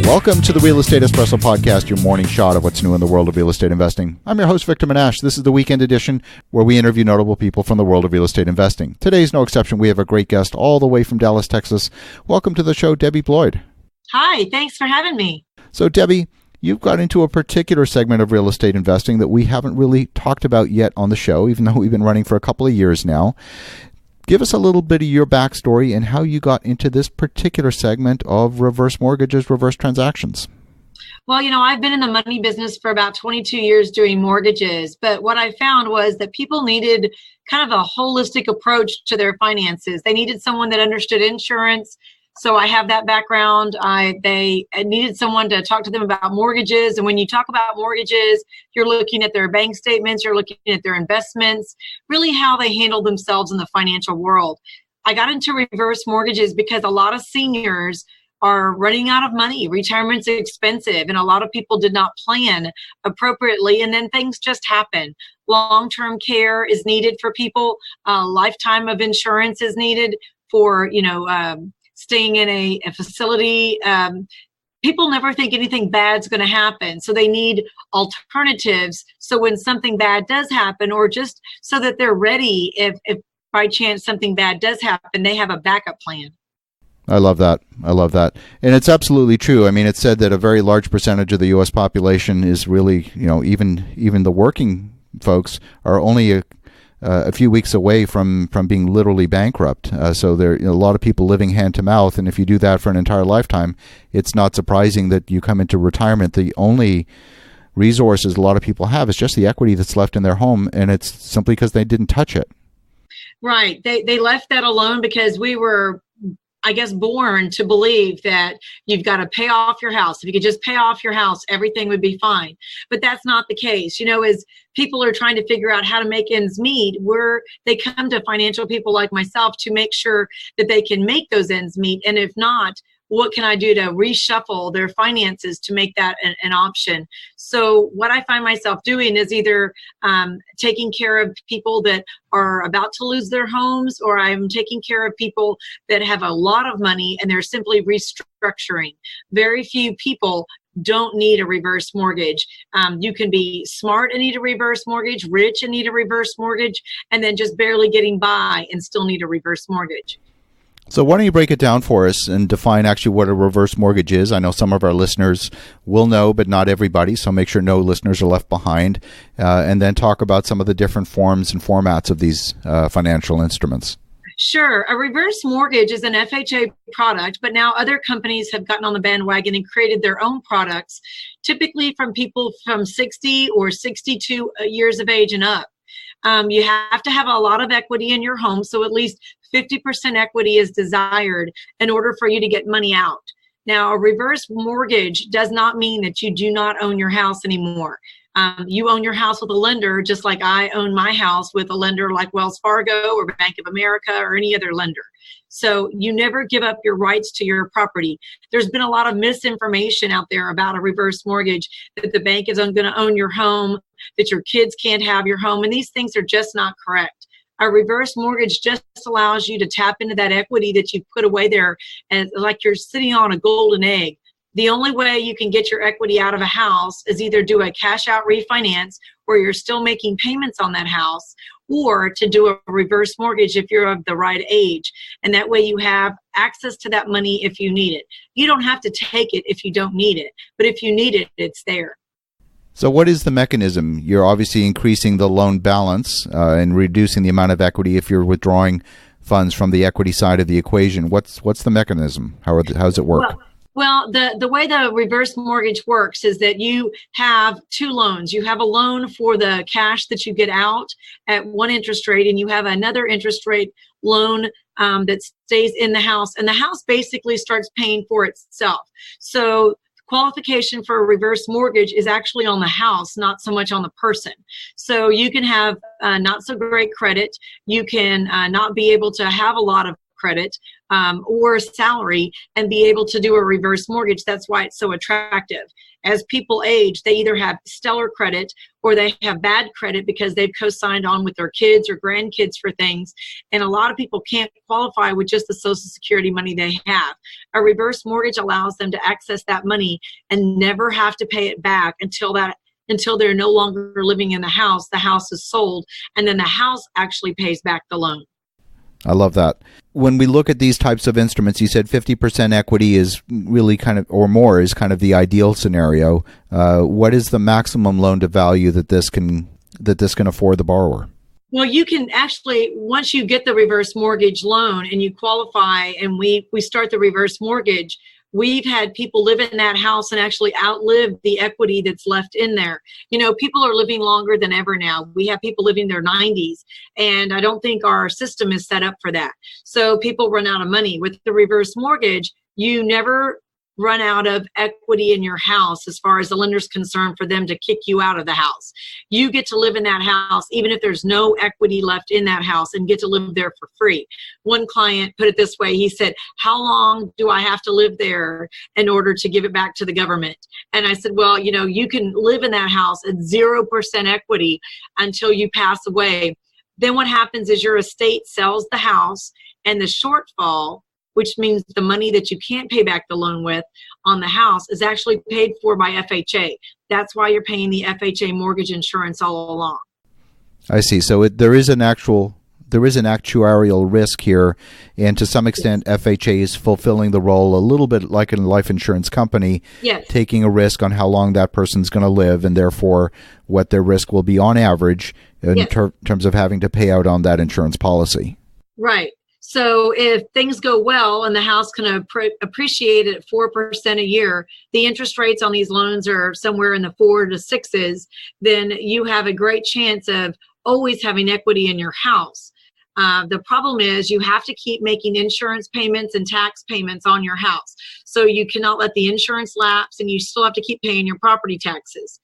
Welcome to the Real Estate Espresso Podcast, your morning shot of what's new in the world of real estate investing. I'm your host, Victor Minash. This is the weekend edition where we interview notable people from the world of real estate investing. Today's no exception. We have a great guest all the way from Dallas, Texas. Welcome to the show, Debbie Bloyd. Hi, thanks for having me. So, Debbie, you've got into a particular segment of real estate investing that we haven't really talked about yet on the show, even though we've been running for a couple of years now. Give us a little bit of your backstory and how you got into this particular segment of reverse mortgages, reverse transactions. Well, I've been in the money business for about 22 years doing mortgages, but what I found was that people needed kind of a holistic approach to their finances. They needed someone that understood insurance. So I have that background. They needed someone to talk to them about mortgages. And when you talk about mortgages, you're looking at their bank statements, you're looking at their investments, really how they handle themselves in the financial world. I got into reverse mortgages because a lot of seniors are running out of money. Retirement's expensive, and a lot of people did not plan appropriately, and then things just happen. Long-term care is needed for people. A lifetime of insurance is needed for, staying in a facility. People never think anything bad's going to happen. So they need alternatives. So when something bad does happen, or just so that they're ready, if by chance something bad does happen, they have a backup plan. I love that. And it's absolutely true. I mean, it's said that a very large percentage of the U.S. population is really, even the working folks are only a few weeks away from being literally bankrupt. So there are a lot of people living hand to mouth. And if you do that for an entire lifetime, it's not surprising that you come into retirement. The only resources a lot of people have is just the equity that's left in their home. And it's simply because they didn't touch it. Right. They left that alone because we were, born to believe that you've got to pay off your house. If you could just pay off your house, everything would be fine. But that's not the case. As people are trying to figure out how to make ends meet, they come to financial people like myself to make sure that they can make those ends meet. And if not, what can I do to reshuffle their finances to make that an option? So what I find myself doing is either taking care of people that are about to lose their homes, or I'm taking care of people that have a lot of money and they're simply restructuring. Very few people don't need a reverse mortgage. You can be smart and need a reverse mortgage, rich and need a reverse mortgage, and then just barely getting by and still need a reverse mortgage. So why don't you break it down for us and define actually what a reverse mortgage is? I know some of our listeners will know, but not everybody, so make sure no listeners are left behind. And then talk about some of the different forms and formats of these financial instruments. Sure. A reverse mortgage is an FHA product, but now other companies have gotten on the bandwagon and created their own products, typically from people from 60 or 62 years of age and up. You have to have a lot of equity in your home, so at least 50% equity is desired in order for you to get money out. Now, a reverse mortgage does not mean that you do not own your house anymore. You own your house with a lender, just like I own my house with a lender like Wells Fargo or Bank of America or any other lender. So you never give up your rights to your property. There's been a lot of misinformation out there about a reverse mortgage, that the bank is going to own your home, that your kids can't have your home, and these things are just not correct. A reverse mortgage just allows you to tap into that equity that you put away there, and like you're sitting on a golden egg. The only way you can get your equity out of a house is either do a cash out refinance where you're still making payments on that house, or to do a reverse mortgage if you're of the right age. And that way you have access to that money if you need it. You don't have to take it if you don't need it, but if you need it, it's there. So what is the mechanism? You're obviously increasing the loan balance and reducing the amount of equity if you're withdrawing funds from the equity side of the equation. What's the mechanism? How does it work? Well, the way the reverse mortgage works is that you have two loans. You have a loan for the cash that you get out at one interest rate, and you have another interest rate loan that stays in the house. And the house basically starts paying for itself. So qualification for a reverse mortgage is actually on the house, not so much on the person. So you can have not so great credit. You can not be able to have a lot of credit, or salary and be able to do a reverse mortgage. That's why it's so attractive. As people age, they either have stellar credit or they have bad credit because they've co-signed on with their kids or grandkids for things. And a lot of people can't qualify with just the Social Security money they have. A reverse mortgage allows them to access that money and never have to pay it back until they're no longer living in the house. The house is sold, and then the house actually pays back the loan. I love that. When we look at these types of instruments, you said 50% equity is really kind of, or more is kind of the ideal scenario. What is the maximum loan to value that this can afford the borrower? Well, you can actually, once you get the reverse mortgage loan and you qualify and we start the reverse mortgage, we've had people live in that house and actually outlive the equity that's left in there. You know, people are living longer than ever now. We have people living their 90s, and I don't think our system is set up for that. So people run out of money. With the reverse mortgage, you never run out of equity in your house as far as the lender's concerned for them to kick you out of the house. You get to live in that house even if there's no equity left in that house and get to live there for free. One client put it this way. He said, how long do I have to live there in order to give it back to the government? And I said, well, you know, you can live in that house at 0% equity until you pass away. Then what happens is your estate sells the house, and the shortfall, which means the money that you can't pay back the loan with on the house, is actually paid for by FHA. That's why you're paying the FHA mortgage insurance all along. I see. So there is an actuarial risk here, and to some extent, FHA is fulfilling the role a little bit like a life insurance company, yes, taking a risk on how long that person's going to live, and therefore what their risk will be on average in yes, terms of having to pay out on that insurance policy. Right. So if things go well and the house can appreciate at 4% a year, the interest rates on these loans are somewhere in the 4 to 6s, then you have a great chance of always having equity in your house. The problem is you have to keep making insurance payments and tax payments on your house. So you cannot let the insurance lapse, and you still have to keep paying your property taxes.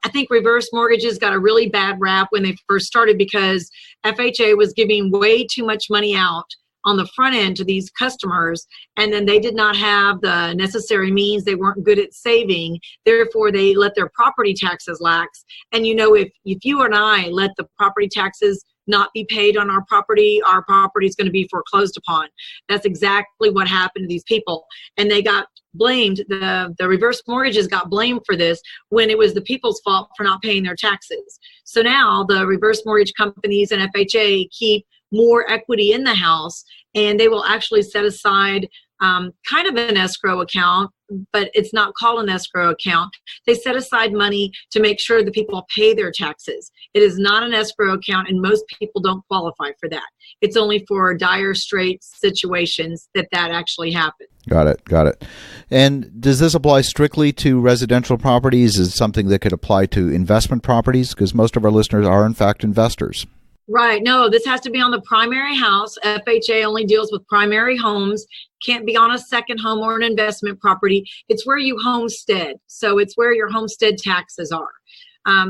I think reverse mortgages got a really bad rap when they first started because FHA was giving way too much money out on the front end to these customers, and then they did not have the necessary means. They weren't good at saving. Therefore, they let their property taxes lax. And you know, if you and I let the property taxes not be paid on our property is going to be foreclosed upon. That's exactly what happened to these people. And they got blamed, the reverse mortgages got blamed for this when it was the people's fault for not paying their taxes. So now the reverse mortgage companies and FHA keep more equity in the house, and they will actually set aside kind of an escrow account, but it's not called an escrow account. They set aside money to make sure that people pay their taxes. It is not an escrow account, and most people don't qualify for that. It's only for dire straits situations that actually happens. Got it. And does this apply strictly to residential properties? Is it something that could apply to investment properties? Because most of our listeners are, in fact, investors. Right. No, this has to be on the primary house. FHA only deals with primary homes. Can't be on a second home or an investment property. It's where you homestead. So it's where your homestead taxes are.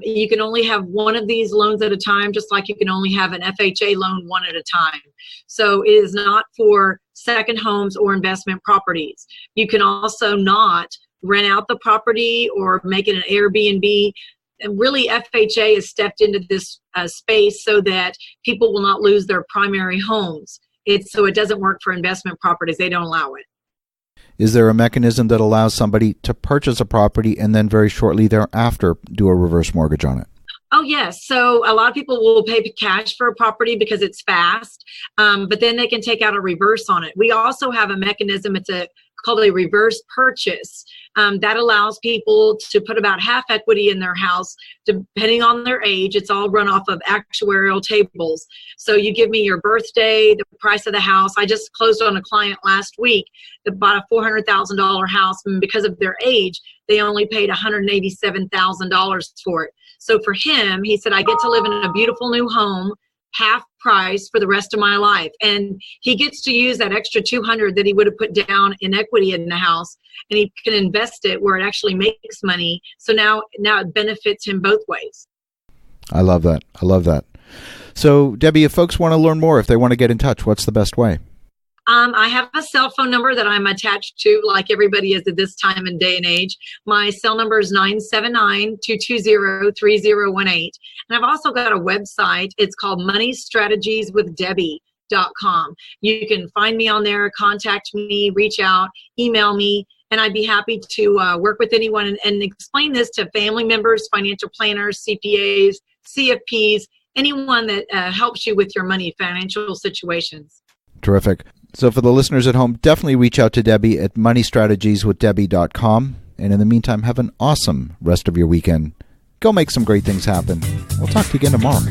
You can only have one of these loans at a time, just like you can only have an FHA loan one at a time. So it is not for second homes or investment properties. You can also not rent out the property or make it an Airbnb. And really, FHA has stepped into this space so that people will not lose their primary homes. So it doesn't work for investment properties. They don't allow it. Is there a mechanism that allows somebody to purchase a property and then very shortly thereafter do a reverse mortgage on it? Oh, yes. So a lot of people will pay cash for a property because it's fast, but then they can take out a reverse on it. We also have a mechanism. It's called a reverse purchase. That allows people to put about half equity in their house, depending on their age. It's all run off of actuarial tables. So you give me your birthday, the price of the house. I just closed on a client last week that bought a $400,000 house, and because of their age, they only paid $187,000 for it. So for him, he said, I get to live in a beautiful new home, half price for the rest of my life. And he gets to use that extra $200 that he would have put down in equity in the house, and he can invest it where it actually makes money. So now it benefits him both ways. I love that. So Debbie, if folks want to learn more, if they want to get in touch, what's the best way? I have a cell phone number that I'm attached to, like everybody is at this time and day and age. My cell number is 979-220-3018. And I've also got a website. It's called moneystrategieswithdebbie.com. You can find me on there, contact me, reach out, email me, and I'd be happy to work with anyone and explain this to family members, financial planners, CPAs, CFPs, anyone that helps you with your money, financial situations. Terrific. So for the listeners at home, definitely reach out to Debbie at moneystrategieswithdebbie.com. And in the meantime, have an awesome rest of your weekend. Go make some great things happen. We'll talk to you again tomorrow.